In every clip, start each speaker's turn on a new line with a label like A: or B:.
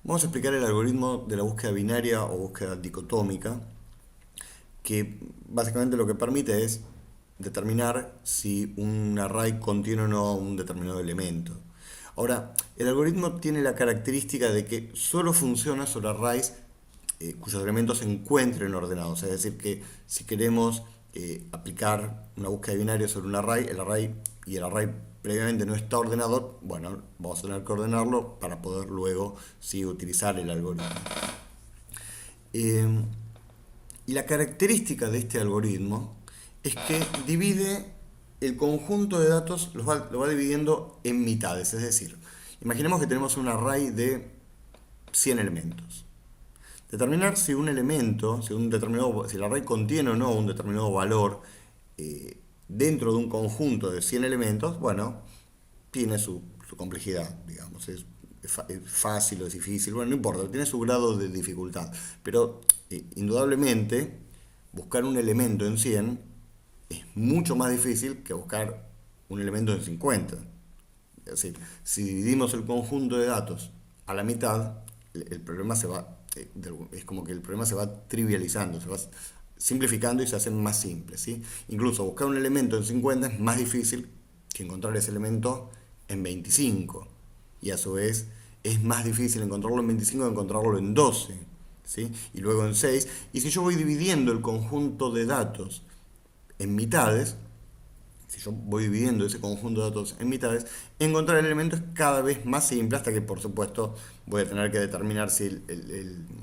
A: Vamos a explicar el algoritmo de la búsqueda binaria o búsqueda dicotómica, que básicamente lo que permite es determinar si un array contiene o no un determinado elemento. Ahora, el algoritmo tiene la característica de que solo funciona sobre arrays cuyos elementos se encuentren ordenados. Es decir, que si queremos aplicar una búsqueda binaria sobre un array, el array previamente no está ordenado, bueno, vamos a tener que ordenarlo para poder luego sí utilizar el algoritmo. Eh, y la característica de este algoritmo es que divide el conjunto de datos, lo va dividiendo en mitades. Es decir, imaginemos que tenemos un array de 100 elementos. Determinar si un elemento, si el array contiene o no un determinado valor dentro de un conjunto de 100 elementos, bueno, tiene su complejidad, digamos. Es fácil o es difícil, bueno, no importa, tiene su grado de dificultad. Pero indudablemente, buscar un elemento en 100 es mucho más difícil que buscar un elemento en 50. Es decir, si dividimos el conjunto de datos a la mitad, el problema se va, es como que el problema se va trivializando, se va simplificando y se hace más simple, ¿sí? Incluso buscar un elemento en 50 es más difícil que encontrar ese elemento en 25. Y a su vez es más difícil encontrarlo en 25 que encontrarlo en 12, ¿sí? Y luego en 6. Y si yo voy dividiendo el conjunto de datos en mitades, si yo voy dividiendo ese conjunto de datos en mitades, encontrar el elemento es cada vez más simple hasta que, por supuesto, voy a tener que determinar si,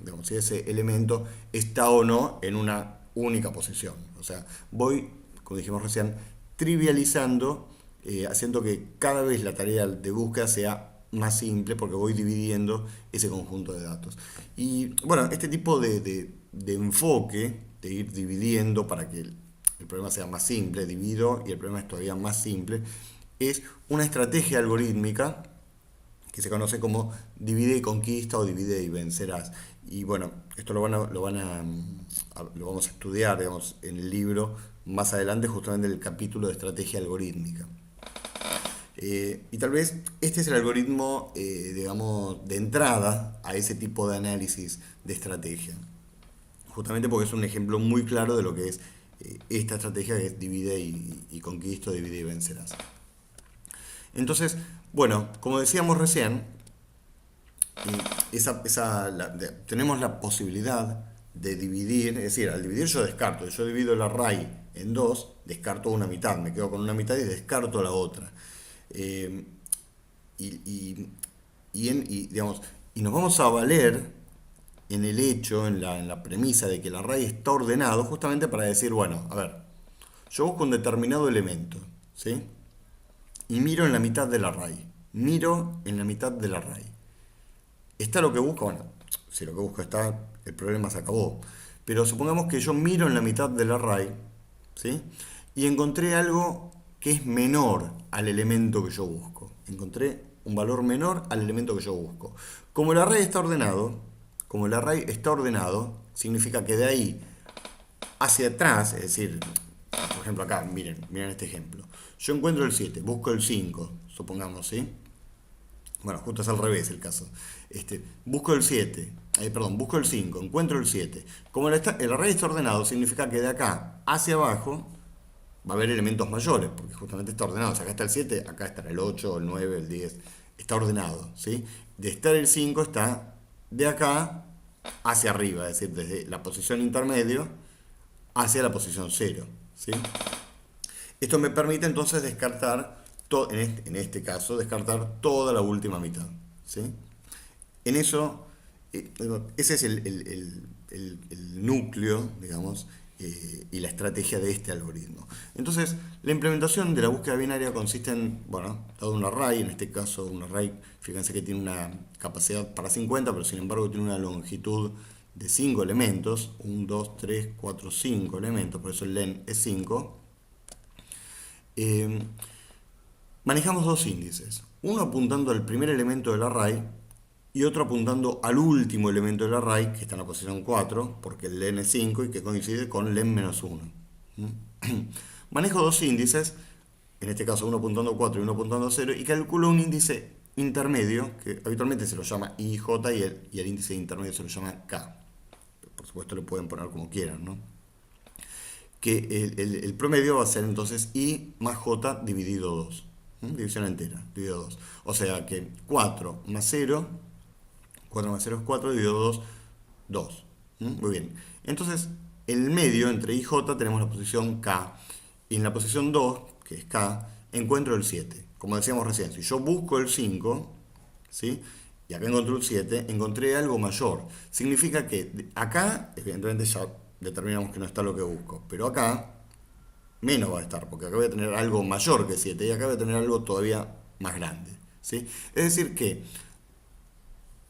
A: digamos, si ese elemento está o no en una única posición. O sea, voy, como dijimos recién, trivializando, haciendo que cada vez la tarea de búsqueda sea más simple porque voy dividiendo ese conjunto de datos. Y bueno, este tipo de enfoque, de ir dividiendo para que el problema sea más simple, divido y el problema es todavía más simple, es una estrategia algorítmica que se conoce como divide y conquista o divide y vencerás. Y bueno, esto lo vamos a estudiar, digamos, en el libro más adelante, justamente en el capítulo de estrategia algorítmica. Y tal vez este es el algoritmo, digamos, de entrada a ese tipo de análisis de estrategia. Justamente porque es un ejemplo muy claro de lo que es esta estrategia que es divide y conquisto, divide y vencerás. Entonces, bueno, como decíamos recién, tenemos la posibilidad de dividir, es decir, al dividir yo divido el array en dos, descarto una mitad, me quedo con una mitad y descarto la otra. Eh, y, y, digamos, y nos vamos a valer en el hecho, en la premisa de que el array está ordenado, justamente para decir, bueno, a ver, yo busco un determinado elemento, ¿sí? Y miro en la mitad del array. Miro en la mitad del array. ¿Está lo que busco? Bueno, si lo que busco está, el problema se acabó. Pero supongamos que yo miro en la mitad del array, ¿sí? Y encontré algo que es menor al elemento que yo busco. Encontré un valor menor al elemento que yo busco. Como el array está ordenado, como el array está ordenado, significa que de ahí hacia atrás, es decir, por ejemplo acá, miren este ejemplo. Yo encuentro el 7, busco el 5, supongamos, ¿sí? Bueno, justo es al revés el caso. Busco el 7, perdón, busco el 5, encuentro el 7. Como el array está ordenado, significa que de acá hacia abajo va a haber elementos mayores, porque justamente está ordenado. O sea, acá está el 7, acá está el 8, el 9, el 10. Está ordenado, ¿sí? De estar el 5 está de acá hacia arriba, es decir, desde la posición intermedio hacia la posición 0, ¿sí? Esto me permite entonces descartar, en este caso, descartar toda la última mitad, ¿sí? En eso, ese es el núcleo, digamos, y la estrategia de este algoritmo. Entonces, la implementación de la búsqueda binaria consiste en, bueno, dado un array, en este caso un array, fíjense que tiene una capacidad para 50, pero sin embargo tiene una longitud de 5 elementos, 1, 2, 3, 4, 5 elementos, por eso el len es 5. Eh, Manejamos dos índices, uno apuntando al primer elemento del array y otro apuntando al último elemento del array, que está en la posición 4, porque el len es 5 y que coincide con len-1. Manejo dos índices, en este caso uno apuntando a 4 y uno apuntando a 0, y calculo un índice intermedio, que habitualmente se lo llama IJ y el índice intermedio se lo llama K. Por supuesto lo pueden poner como quieran, ¿no? Que el promedio va a ser entonces I más J dividido 2. División entera, dividido 2. O sea que 4 más 0, 4 más 0 es 4, dividido 2, 2. Muy bien. Entonces, en el medio, entre I y J, tenemos la posición K. Y en la posición 2, que es K, encuentro el 7. Como decíamos recién, si yo busco el 5, ¿sí? Y acá encontré un 7, encontré algo mayor. Significa que acá, evidentemente ya determinamos que no está lo que busco. Pero acá, menos va a estar, porque acá voy a tener algo mayor que 7 y acá voy a tener algo todavía más grande, ¿sí? Es decir que,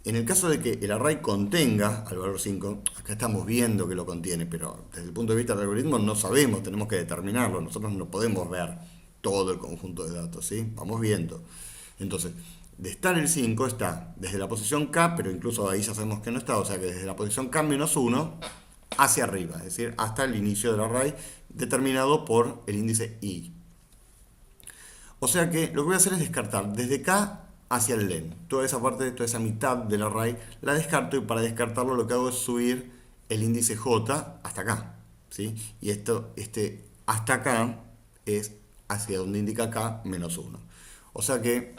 A: en el caso de que el array contenga al valor 5, acá estamos viendo que lo contiene, pero desde el punto de vista del algoritmo no sabemos, tenemos que determinarlo, nosotros no podemos ver todo el conjunto de datos, ¿sí? Vamos viendo. Entonces, de estar el 5 está desde la posición K, pero incluso ahí ya sabemos que no está, o sea que desde la posición K menos 1 hacia arriba, es decir, hasta el inicio del array determinado por el índice I. O sea que lo que voy a hacer es descartar desde K hacia el len. Toda esa parte, toda esa mitad del array la descarto y para descartarlo lo que hago es subir el índice J hasta acá, ¿sí? Y este hasta acá es hacia donde indica K menos 1. O sea que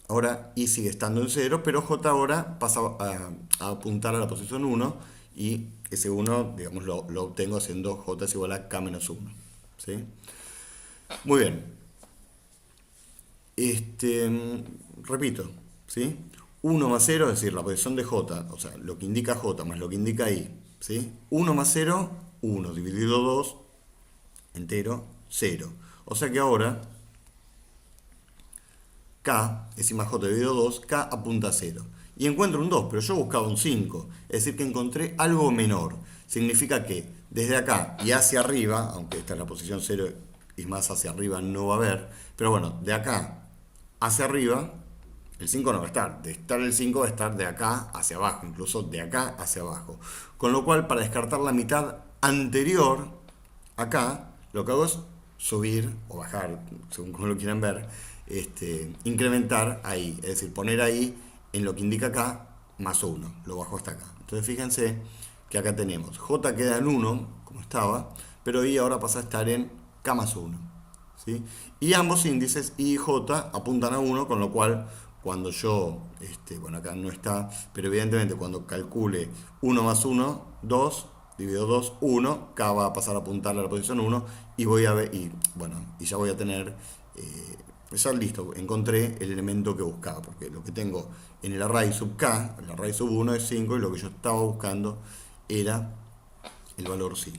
A: ahora I sigue estando en 0, pero J ahora pasa a apuntar a la posición 1 y ese 1, digamos, lo obtengo haciendo J es igual a K menos 1, ¿sí? Muy bien. Repito, ¿sí? 1 más 0, es decir, la posición de J, o sea, lo que indica J más lo que indica I, ¿sí? 1 más 0, 1 dividido 2, entero, 0. O sea que ahora K es I más J dividido 2, K apunta a 0. Y encuentro un 2, pero yo buscaba un 5, es decir, que encontré algo menor. Significa que desde acá y hacia arriba, aunque esta es la posición 0 y más hacia arriba no va a haber, pero bueno, de acá hacia arriba, el 5 no va a estar. De estar el 5 va a estar de acá hacia abajo, incluso de acá hacia abajo. Con lo cual, para descartar la mitad anterior, acá, lo que hago es subir o bajar, según como lo quieran ver, incrementar ahí. Es decir, poner ahí en lo que indica acá, más 1. Lo bajo hasta acá. Entonces, fíjense que acá tenemos J queda en 1, como estaba, pero I ahora pasa a estar en K más 1. ¿Sí? Y ambos índices I y J apuntan a 1, con lo cual cuando yo, bueno, acá no está, pero evidentemente cuando calcule 1 más 1, 2, dividido 2, 1, K va a pasar a apuntar a la posición 1 y voy a ver, y bueno, y ya voy a tener, ya listo, encontré el elemento que buscaba, porque lo que tengo en el array sub K, el array sub 1 es 5 y lo que yo estaba buscando era el valor 5.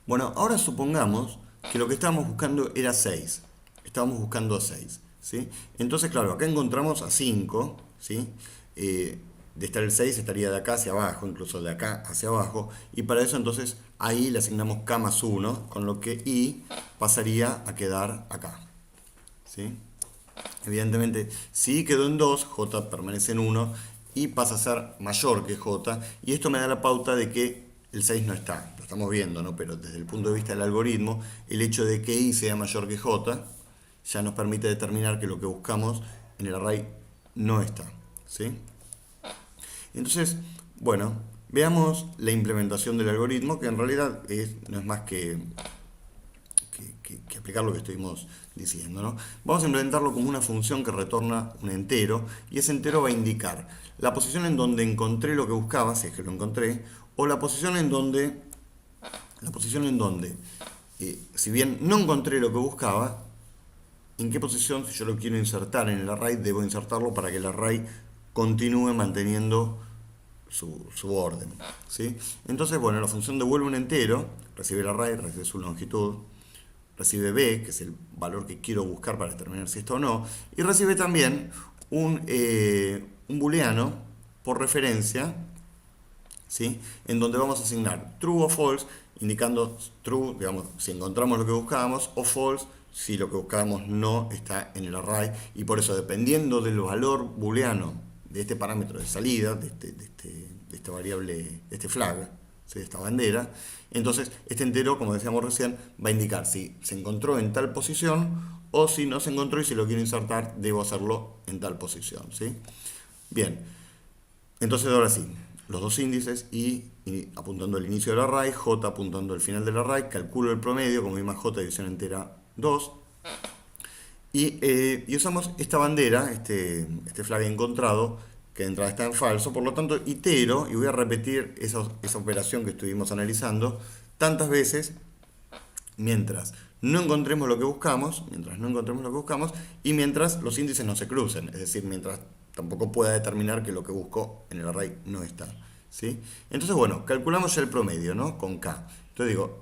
A: Bueno, ahora supongamos que lo que estábamos buscando era 6. Estábamos buscando a 6, ¿sí? Entonces, claro, acá encontramos a 5, ¿sí? De estar el 6 estaría de acá hacia abajo, incluso de acá hacia abajo. Y para eso entonces ahí le asignamos K más 1, con lo que I pasaría a quedar acá, ¿sí? Evidentemente, si I quedó en 2, J permanece en 1 y pasa a ser mayor que J. Y esto me da la pauta de que el 6 no está. Lo estamos viendo, ¿no? Pero desde el punto de vista del algoritmo, el hecho de que I sea mayor que J ya nos permite determinar que lo que buscamos en el array no está, ¿sí? Entonces, bueno, veamos la implementación del algoritmo, que en realidad no es más que aplicar lo que estuvimos diciendo, ¿no? Vamos a implementarlo como una función que retorna un entero, y ese entero va a indicar la posición en donde encontré lo que buscaba, si es que lo encontré, o la posición en donde, si bien no encontré lo que buscaba, en qué posición, si yo lo quiero insertar en el array, debo insertarlo para que el array continúe manteniendo su orden, ¿sí? Entonces, bueno, la función devuelve un entero, recibe el array, recibe su longitud, recibe b, que es el valor que quiero buscar para determinar si está o no, y recibe también un booleano por referencia, ¿sí? En donde vamos a asignar true o false, indicando true, digamos, si encontramos lo que buscábamos, o false, si lo que buscábamos no está en el array, y por eso, dependiendo del valor booleano de este parámetro de salida, de esta variable, de este flag, ¿sí? Esta bandera. Entonces, este entero, como decíamos recién, va a indicar si se encontró en tal posición o si no se encontró y si lo quiero insertar, debo hacerlo en tal posición, ¿sí? Bien, entonces ahora sí, los dos índices y apuntando al inicio del array, j apuntando al final del array, calculo el promedio, como más j división entera 2, y usamos esta bandera, este flag encontrado, que de entrada está en falso, por lo tanto itero y voy a repetir esa operación que estuvimos analizando tantas veces mientras no encontremos lo que buscamos, y mientras los índices no se crucen, es decir, mientras tampoco pueda determinar que lo que busco en el array no está, ¿sí? Entonces, bueno, calculamos ya el promedio, ¿no? Con k. Entonces digo,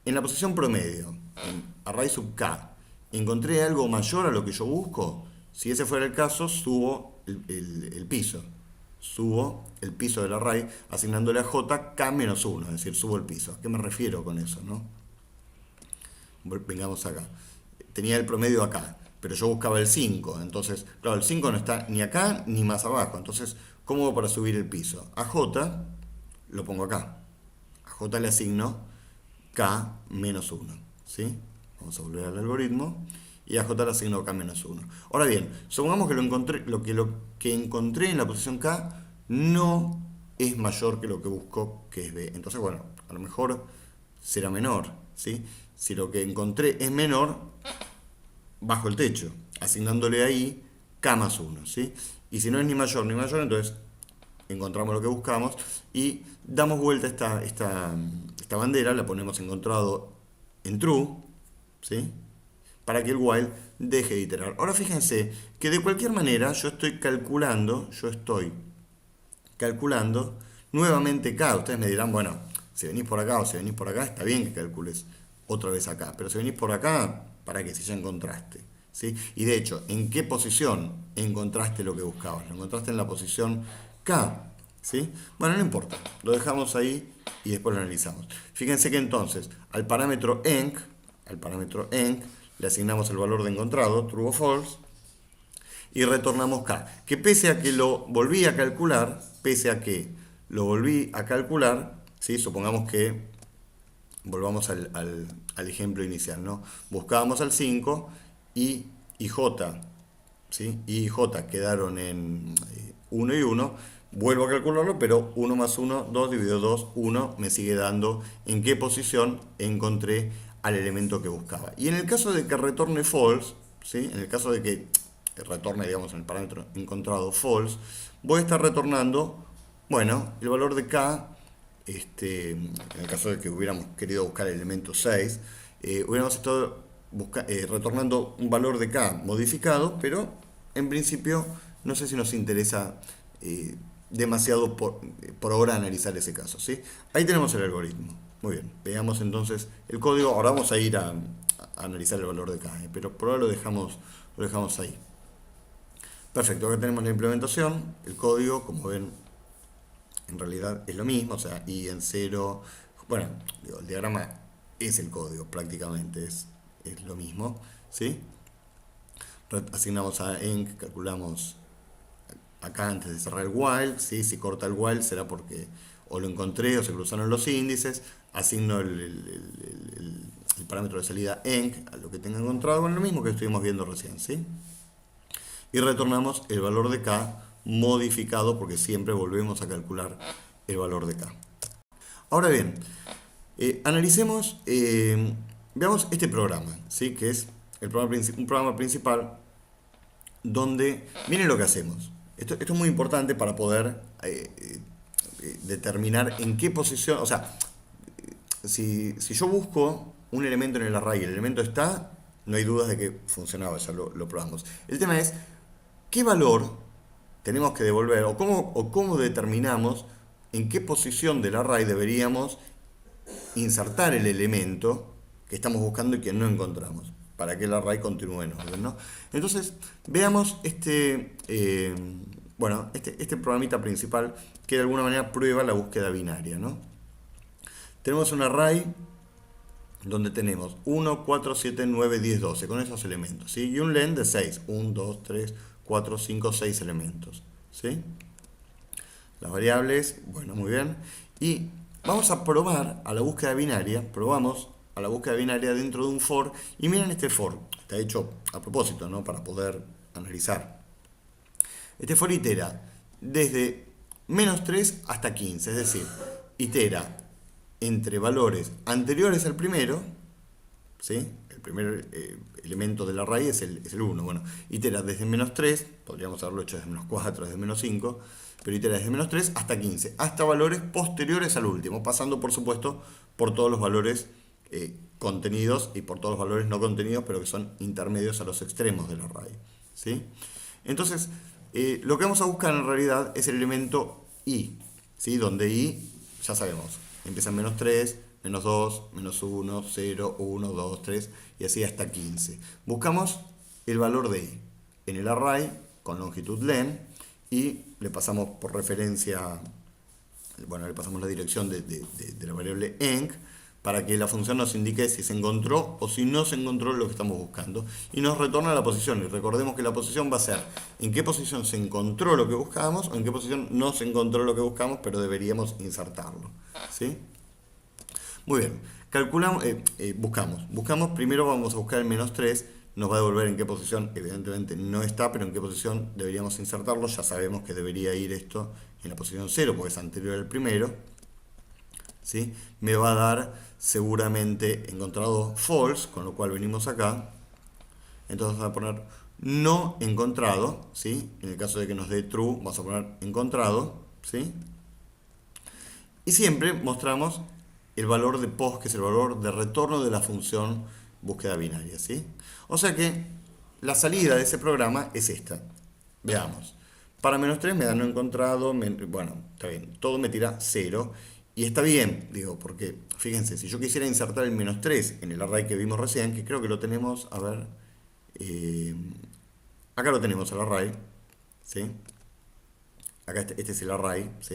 A: en la posición promedio, en array sub k, encontré algo mayor a lo que yo busco. Si ese fuera el caso, subo el piso. Subo el piso del array asignándole a j k-1, es decir, subo el piso. ¿A qué me refiero con eso, no? Vengamos acá. Tenía el promedio acá, pero yo buscaba el 5. Entonces, claro, el 5 no está ni acá ni más abajo. Entonces, ¿cómo hago para subir el piso? A j lo pongo acá. A j le asigno k-1. ¿Sí? Vamos a volver al algoritmo. Y a j le asigno k-1. Ahora bien, supongamos que lo que encontré en la posición k no es mayor que lo que busco, que es b. Entonces, bueno, a lo mejor será menor, ¿sí? Si lo que encontré es menor, bajo el techo, asignándole ahí k+1, ¿sí? Y si no es ni mayor ni mayor, entonces encontramos lo que buscamos y damos vuelta esta bandera, la ponemos encontrado en true, ¿sí? Para que el while deje de iterar. Ahora fíjense que de cualquier manera yo estoy calculando nuevamente k. Ustedes me dirán, bueno, si venís por acá o si venís por acá, está bien que calcules otra vez acá. Pero si venís por acá, ¿para qué? Si ya encontraste, ¿sí? Y de hecho, ¿en qué posición encontraste lo que buscabas? Lo encontraste en la posición K, ¿sí? Bueno, no importa. Lo dejamos ahí y después lo analizamos. Fíjense que entonces, al parámetro enc, le asignamos el valor de encontrado, true o false, y retornamos k. Que pese a que lo volví a calcular, ¿sí? Supongamos que volvamos al ejemplo inicial, ¿no? Buscábamos al 5 y j, ¿sí? Y j quedaron en 1 y 1. Vuelvo a calcularlo, pero 1 más 1, 2 dividido 2, 1, me sigue dando en qué posición encontré al elemento que buscaba. Y en el caso de que retorne false, ¿sí? En el caso de que retorne, digamos, en el parámetro encontrado false, voy a estar retornando, bueno, el valor de k, en el caso de que hubiéramos querido buscar el elemento 6, hubiéramos estado retornando un valor de k modificado, pero en principio no sé si nos interesa demasiado por ahora analizar ese caso, ¿sí? Ahí tenemos el algoritmo. Muy bien, veamos entonces el código. Ahora vamos a ir a analizar el valor de k, pero por ahora lo dejamos ahí. Perfecto, acá tenemos la implementación, el código, como ven, en realidad es lo mismo, o sea, i en 0, bueno, el diagrama es el código prácticamente, es lo mismo, ¿sí? Asignamos a enc, calculamos acá antes de cerrar el while, ¿sí? Si corta el while será porque o lo encontré o se cruzaron los índices, asigno el parámetro de salida enc a lo que tenga encontrado, bueno, lo mismo que estuvimos viendo recién, ¿sí? Y retornamos el valor de k modificado porque siempre volvemos a calcular el valor de k. Ahora bien, analicemos, veamos este programa, ¿sí? Que es un programa principal donde, miren lo que hacemos. Esto es muy importante para poder determinar en qué posición, o sea, si yo busco un elemento en el array y el elemento está, no hay dudas de que funcionaba, ya lo probamos. El tema es, ¿qué valor tenemos que devolver o cómo determinamos en qué posición del array deberíamos insertar el elemento que estamos buscando y que no encontramos para que el array continúe en orden, ¿no? Entonces, veamos este programita principal que de alguna manera prueba la búsqueda binaria, ¿no? Tenemos un array donde tenemos 1, 4, 7, 9, 10, 12 con esos elementos, ¿sí? Y un len de 6, 1, 2, 3, 4, 5, 6 elementos, ¿sí? Las variables, bueno, muy bien. Y vamos a probar a la búsqueda binaria, probamos a la búsqueda binaria dentro de un for, y miren este for, está hecho a propósito, ¿no? Para poder analizar. Este for itera desde -3 hasta 15, es decir, itera entre valores anteriores al primero, ¿sí? El primer elemento de la raíz es el 1. Bueno, itera desde -3, podríamos haberlo hecho desde -4, desde -5, pero itera desde -3 hasta 15, hasta valores posteriores al último, pasando por supuesto por todos los valores contenidos y por todos los valores no contenidos, pero que son intermedios a los extremos del array, ¿sí? Entonces, lo que vamos a buscar en realidad es el elemento i, ¿sí? Donde i, ya sabemos, empieza en -3, -2, -1, 0, 1, 2, 3 y así hasta 15. Buscamos el valor de i en el array con longitud len y le pasamos por referencia, bueno, le pasamos la dirección de la variable enc para que la función nos indique si se encontró o si no se encontró lo que estamos buscando y nos retorna la posición. Y recordemos que la posición va a ser en qué posición se encontró lo que buscábamos o en qué posición no se encontró lo que buscamos, pero deberíamos insertarlo, ¿sí? Muy bien, calculamos, buscamos, primero vamos a buscar el -3, nos va a devolver en qué posición, evidentemente no está, pero en qué posición deberíamos insertarlo. Ya sabemos que debería ir esto en la posición 0 porque es anterior al primero, ¿sí? Me va a dar seguramente encontrado false, con lo cual venimos acá, entonces vamos a poner no encontrado, ¿sí? En el caso de que nos dé true, vamos a poner encontrado, ¿sí? Y siempre mostramos el valor de post, que es el valor de retorno de la función búsqueda binaria, ¿sí? O sea que la salida de ese programa es esta. Veamos. Para -3 me da no encontrado, bueno, está bien, todo me tira 0. Y está bien, digo, porque fíjense, si yo quisiera insertar el -3 en el array que vimos recién, que creo que lo tenemos, a ver, acá lo tenemos el array, ¿sí? Acá este es el array, ¿sí?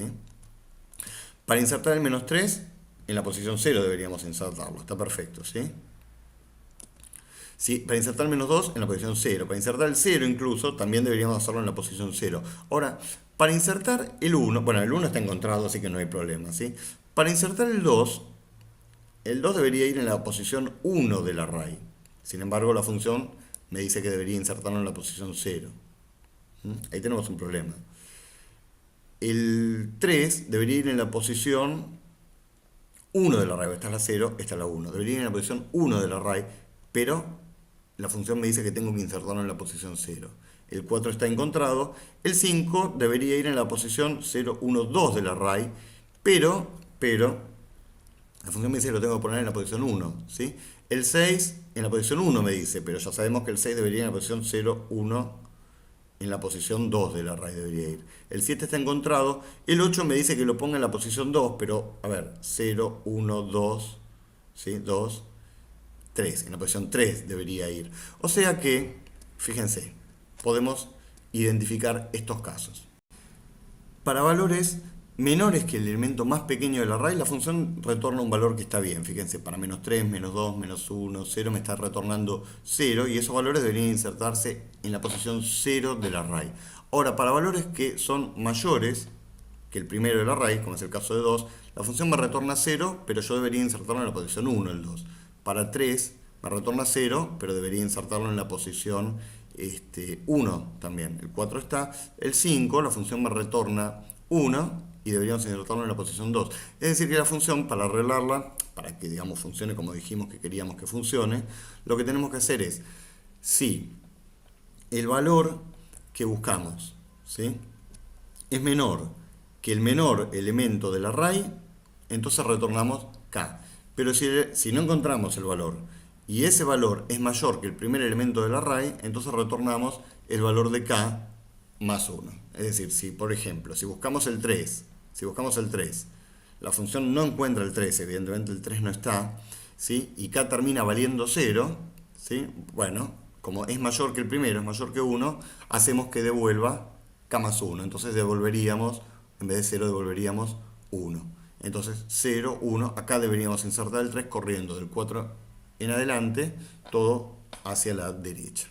A: Para insertar el -3, en la posición 0 deberíamos insertarlo, está perfecto, ¿sí? Sí, para insertar el -2 en la posición 0, para insertar el 0 incluso, también deberíamos hacerlo en la posición 0. Ahora, para insertar el 1, bueno, el 1 está encontrado, así que no hay problema, ¿sí? Para insertar el 2 debería ir en la posición 1 del array. Sin embargo, la función me dice que debería insertarlo en la posición 0. Ahí tenemos un problema. El 3 debería ir en la posición 1 del array. Esta es la 0, esta es la 1. Debería ir en la posición 1 del array, pero la función me dice que tengo que insertarlo en la posición 0. El 4 está encontrado. El 5 debería ir en la posición 0, 1, 2 del array, pero la función me dice que lo tengo que poner en la posición 1, ¿sí? El 6 en la posición 1 me dice, pero ya sabemos que el 6 debería ir en la posición 0, 1, en la posición 2 del array debería ir. El 7 está encontrado. El 8 me dice que lo ponga en la posición 2, pero, a ver, 0, 1, 2, ¿sí? 2, 3. En la posición 3 debería ir. O sea que, fíjense, podemos identificar estos casos. Para valores menores que el elemento más pequeño del array, la función retorna un valor que está bien. Fíjense, para -3, -2, -1, 0 me está retornando 0 y esos valores deberían insertarse en la posición 0 del array. Ahora, para valores que son mayores que el primero del array, como es el caso de 2, la función me retorna 0, pero yo debería insertarlo en la posición 1, el 2. Para 3 me retorna 0, pero debería insertarlo en la posición 1 también. El 4 está. El 5, la función me retorna 1 y deberíamos insertarlo en la posición 2. Es decir, que la función, para arreglarla, para que digamos funcione como dijimos que queríamos que funcione, lo que tenemos que hacer es, si el valor que buscamos, ¿sí?, es menor que el menor elemento del array, entonces retornamos k. Pero si no encontramos el valor y ese valor es mayor que el primer elemento del array, entonces retornamos el valor de k más 1. Es decir, si por ejemplo, si buscamos el 3, la función no encuentra el 3, evidentemente el 3 no está, ¿sí?, y k termina valiendo 0, ¿sí?, bueno, como es mayor que el primero, es mayor que 1, hacemos que devuelva k más 1. Entonces devolveríamos, en vez de 0, devolveríamos 1. Entonces 0, 1, acá deberíamos insertar el 3 corriendo del 4 en adelante, todo hacia la derecha.